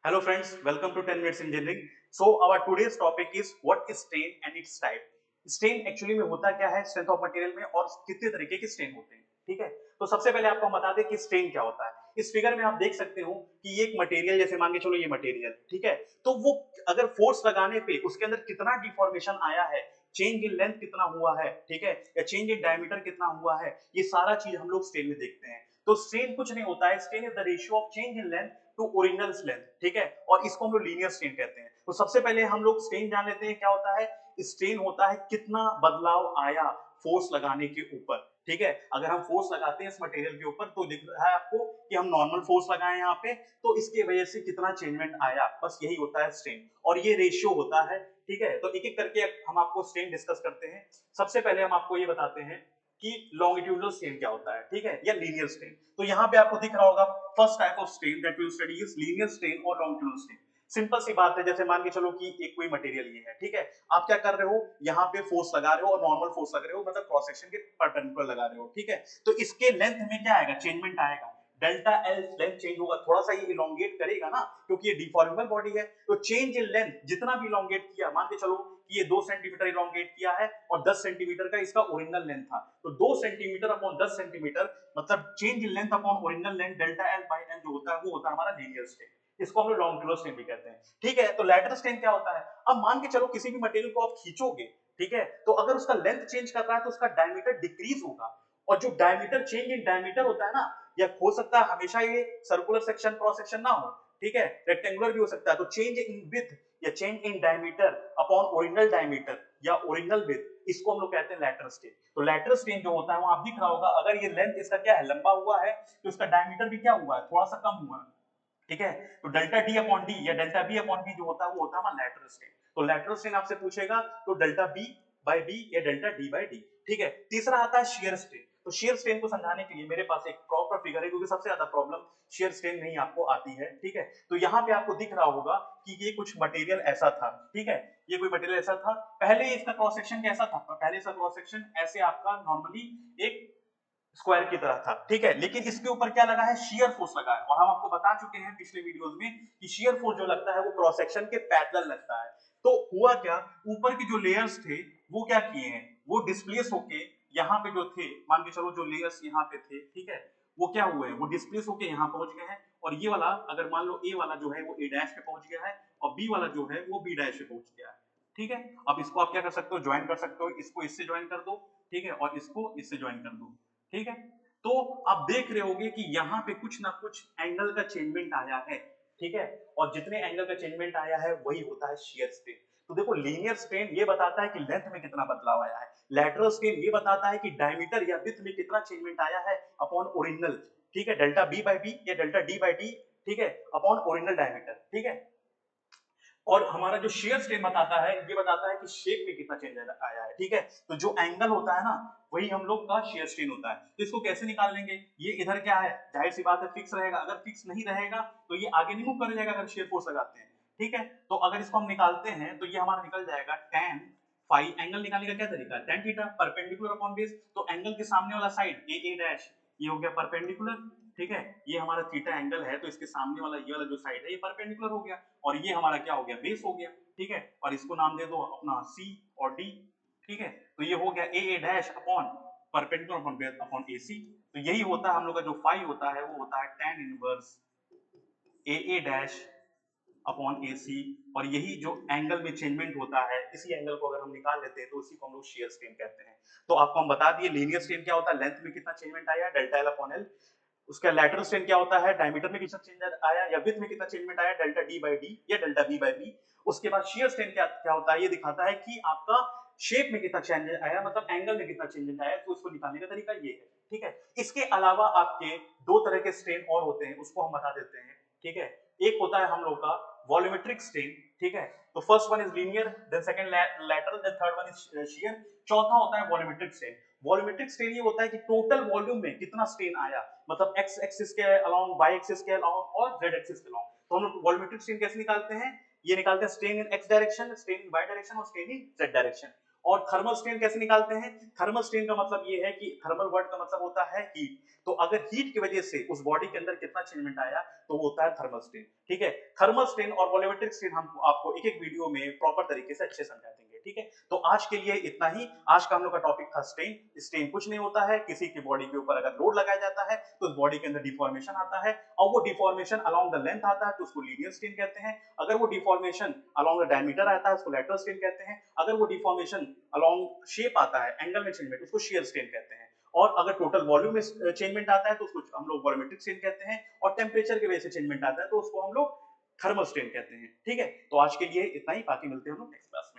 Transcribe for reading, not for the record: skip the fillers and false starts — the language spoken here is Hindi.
Hello friends, welcome to 10 Minutes Engineering. So our today's topic is what is strain and its type. Strain actually में होता क्या है स्ट्रेंथ ऑफ मटेरियल में और कितने तरीके के स्ट्रेन होते हैं, ठीक है। तो सबसे पहले आपको हम बता दें कि स्ट्रेन क्या होता है। इस फिगर में आप देख सकते हो कि ये एक मटेरियल जैसे मान के चलो ये मटेरियल, ठीक है। तो वो अगर फोर्स लगाने पे उसके अंदर कितना डिफॉर्मेशन आया है, चेंज इन लेंथ कितना हुआ है, ठीक है, या चेंज इन डायमीटर कितना हुआ है, ये सारा चीज हम लोग स्ट्रेन में देखते हैं। तो स्ट्रेन कुछ नहीं होता है, strain is the ratio of change in length to original length, ठीक है, और इसको हम लोग लीनियर स्ट्रेन कहते हैं। तो सबसे पहले हम लोग स्ट्रेन जान लेते हैं क्या होता है। स्ट्रेन होता है कितना बदलाव आया फोर्स लगाने के ऊपर, ठीक है। अगर हम फोर्स लगाते हैं इस मटेरियल के ऊपर तो दिख रहा है आपको कि हम नॉर्मल फोर्स लगाए यहाँ पे, तो इसके वजह से कितना चेंजमेंट आया, बस यही होता है स्ट्रेन, और ये रेशियो होता है, ठीक है। तो एक एक करके हम आपको स्ट्रेन डिस्कस करते हैं। सबसे पहले हम आपको ये बताते हैं कि लॉन्गिट्यूडनल स्ट्रेन क्या होता है, ठीक है, या लीनियर स्ट्रेन। तो यहाँ पे आपको दिख रहा होगा first type of strain that we study is linear strain और लॉन्गिट्यूडनल स्ट्रेन। सिंपल सी बात है, जैसे मान के चलो कि एक कोई मटेरियल ये है, ठीक है, आप क्या कर रहे हो, यहाँ पे फोर्स लगा रहे हो और नॉर्मल फोर्स लगा रहे हो, मतलब क्रॉस सेक्शन के परपेंडिकुलर लगा रहे हो, ठीक है। तो इसके लेंथ में क्या आएगा, चेंजमेंट आएगा, डेल्टा एल लेंथ चेंज होगा, थोड़ा सा ये इलोंगेट करेगा ना, क्योंकि ये डिफॉर्मेबल बॉडी है। तो चेंज इन लेंथ जितना भी इलोंगेट किया, मान के चलो कि ये 2 सेंटीमीटर इलोंगेट किया है और 10 सेंटीमीटर का इसका ओरिजिनल लेंथ था, तो 2 सेंटीमीटर अपॉन 10 सेंटीमीटर मतलब change in length upon original length delta L by L जो होता है वो होता है हमारा लीनियर स्ट्रेन। इसको हम लोग लॉन्गिट्यूडनल स्ट्रेन भी कहते हैं, ठीक है। तो लैटरल स्ट्रेन क्या होता है, अब मान के चलो किसी भी मटेरियल को आप खींचोगे, ठीक है, तो अगर उसका लेंथ चेंज कर रहा है तो उसका डायमीटर डिक्रीज होगा, और जो डायमीटर चेंज इन डायमीटर होता है ना, या हो सकता है हमेशा ये सर्कुलर सेक्शन क्रॉस सेक्शन ना हो, ठीक है, रेक्टेंगुलर भी हो सकता है। तो चेंज इन विड्थ या change in diameter upon original diameter या ओरिजिनल विड्थ, इसको हम लोग कहते हैं लैटरल स्ट्रेन। तो लैटरल स्ट्रेन जो होता है वो आप दिख रहा होगा, अगर ये लेंथ इसका क्या है, लंबा हुआ है, तो इसका डायमीटर भी क्या हुआ है, थोड़ा सा कम हुआ है, ठीक है। तो डेल्टा डी अपॉन डी या डेल्टा बी अपॉन बी जो होता है वो होता है हमारा लैटरल स्ट्रेन। तो लैटरल स्ट्रेन आपसे पूछेगा तो डेल्टा बी बाय बी या डेल्टा डी बाय डी, ठीक है। तीसरा आता है शियर स्ट्रेन। तो शियर स्ट्रेन को समझाने के लिए मेरे पास एक प्रॉपर फिगर है, क्योंकि सबसे ज्यादा प्रॉब्लम शियर स्ट्रेन नहीं आपको आती है, ठीक है। तो यहाँ पे आपको दिख रहा होगा कि ये कुछ मटेरियल ऐसा था, ठीक है, ये कोई मटेरियल ऐसा था। पहले इसका क्रॉस सेक्शन कैसा था, तो पहले इसका क्रॉस सेक्शन ऐसे आपका नॉर्मली एक स्क्वायर की तरह था, ठीक है, लेकिन इसके ऊपर क्या लगा है, शियर फोर्स लगा है, और हम आपको बता चुके हैं पिछले वीडियोस में कि शियर फोर्स जो लगता है वो क्रॉस सेक्शन के पैरेलल लगता है। तो हुआ क्या, ऊपर के जो लेयर्स थे वो क्या किए हैं, वो डिस्प्लेस होके यहाँ पे जो थे, मान के चलो जो लेयर्स यहाँ पे थे, ठीक है, वो क्या हुए हैं, वो डिस्प्लेस होके यहाँ पहुंच गए हैं, और ये वाला अगर मान लो ए वाला जो है वो ए डैश पे पहुंच गया है और बी वाला जो है वो बी डैश पे पहुंच गया है, ठीक है। अब इसको आप क्या कर सकते हो, ज्वाइन कर सकते हो, इसको इससे ज्वाइन कर दो, ठीक है, और इसको इससे ज्वाइन कर दो, ठीक है। तो आप देख रहे होगे कि यहाँ पे कुछ ना कुछ एंगल का चेंजमेंट आया है, ठीक है, और जितने एंगल का चेंजमेंट आया है वही होता है शियर स्ट्रेन। तो देखो लीनियर स्ट्रेन ये बताता है कि लेंथ में कितना बदलाव आया है, लैटरल स्ट्रेन ये बताता है कि डायमीटर या विड्थ में कितना चेंजमेंट आया है अपॉन ओरिजिनल, ठीक है, डेल्टा बी बाय बी या डेल्टा डी बाय डी, ठीक है, अपॉन ओरिजिनल डायमीटर, ठीक है। और हमारा जो शेयर स्ट्रेन बताता है ये बताता है कि शेप में कितना चेंज आया है, ठीक है। तो जो एंगल होता है ना वही हम लोग का शेयर स्ट्रेन होता है। तो इसको कैसे निकाल लेंगे, ये इधर क्या है, जाहिर सी बात है फिक्स रहेगा, अगर फिक्स नहीं रहेगा तो ये आगे नहीं मूव कर जाएगा अगर शेयर फोर्स लगाते हैं, ठीक है। तो अगर इसको हम निकालते हैं तो ये हमारा निकल जाएगा tan फाई। एंगल निकालने का क्या तरीका है, tan theta perpendicular upon base, तो एंगल के सामने वाला साइड ए ए डैश ये हो गया परपेंडिकुलर, ठीक है, ये हमारा थीटा एंगल है तो इसके सामने वाला ये वाला जो साइड है ये परपेंडिकुलर हो गया, और ये हमारा क्या हो गया, बेस हो गया, ठीक है। और इसको नाम दे दो अपना सी और डी, ठीक है। तो ये हो गया A A dash upon perpendicular upon base upon A C. तो यही होता है हम लोग का जो फाई होता है वो होता है tan inverse A A dash upon A सी, और यही जो एंगल में चेंजमेंट होता है इसी एंगल को अगर हम निकाल लेते हैं तो उसी को हम लोग शेयर स्ट्रेन कहते हैं। तो आपको हम बता दिए लीनियर स्ट्रेन क्या होता है, लेंथ में कितना चेंजमेंट आया डेल्टा एल अपॉन एल। उसका लैटरल स्ट्रेन क्या होता है, डायमीटर में कितना चेंज आया या विड्थ में कितना चेंजमेंट आया, डेल्टा डी बाय डी या डेल्टा बी बाय बी। उसके बाद शियर स्ट्रेन क्या क्या होता है, ये दिखाता है कि आपका शेप में कितना चेंज आया, मतलब एंगल में कितना चेंज आया, तो उसको निकालने का तरीका ये है, ठीक है। इसके अलावा आपके दो तरह के स्ट्रेन और होते हैं, उसको हम बता देते हैं, ठीक है। एक होता है हम लोग का वॉल्यूमेट्रिक स्ट्रेन, ठीक है। तो first one is linear, then second lateral, then third one is shear. चौथा होता है वॉल्यूमेट्रिक स्ट्रेन। वॉल्यूमेट्रिक स्ट्रेन ये होता है कि टोटल वॉल्यूम में कितना स्ट्रेन आया, मतलब एक्स एक्सिस के अलोंग, वाई एक्सिस के अलोंग और जेड एक्सिस के अलोंग। तो हम लोग वॉल्यूमेट्रिक स्ट्रेन कैसे निकालते हैं, ये निकालते हैं strain in X direction, strain in Y direction और स्ट्रेन इन जेड डायरेक्शन। और थर्मल स्ट्रेन कैसे निकालते हैं? थर्मल स्ट्रेन का मतलब ये है कि थर्मल वर्ड का मतलब होता है हीट। तो अगर हीट की वजह से उस बॉडी के अंदर कितना चेंजमेंट आया तो वो होता है थर्मल स्ट्रेन। ठीक है, थर्मल स्ट्रेन और वॉल्यूमेट्रिक स्ट्रेन हम आपको एक एक वीडियो में प्रॉपर तरीके से अच्छे समझा देंगे। ठीक है, तो आज के लिए इतना ही। आज का हम लोग का टॉपिक था स्ट्रेन। स्ट्रेन कुछ नहीं होता है, किसी की बॉडी के ऊपर अगर लोड लगाया जाता है तो उस बॉडी के अंदर डिफॉर्मेशन आता है और वो डिफॉर्मेशन अलोंग द लेंथ आता है तो उसको लीनियर स्ट्रेन कहते हैं। अगर वो डिफॉर्मेशन अलोंग द डायमीटर आता है उसको लैटरल स्ट्रेन कहते हैं। अगर वो डिफॉर्मेशन अलोंग शेप आता है, एंगल में चेंजमेंट, उसको शियर स्ट्रेन कहते हैं। और अगर टोटल वॉल्यूम में चेंजमेंट आता है तो उसको हम लोग वॉल्यूमेट्रिक स्ट्रेन कहते हैं। और टेम्परेचर की वजह से चेंजमेंट आता है तो उसको हम लोग थर्मल स्ट्रेन कहते हैं। ठीक है, तो आज के लिए इतना ही, बाकी मिलते हैं हम लोग नेक्स्ट क्लास में।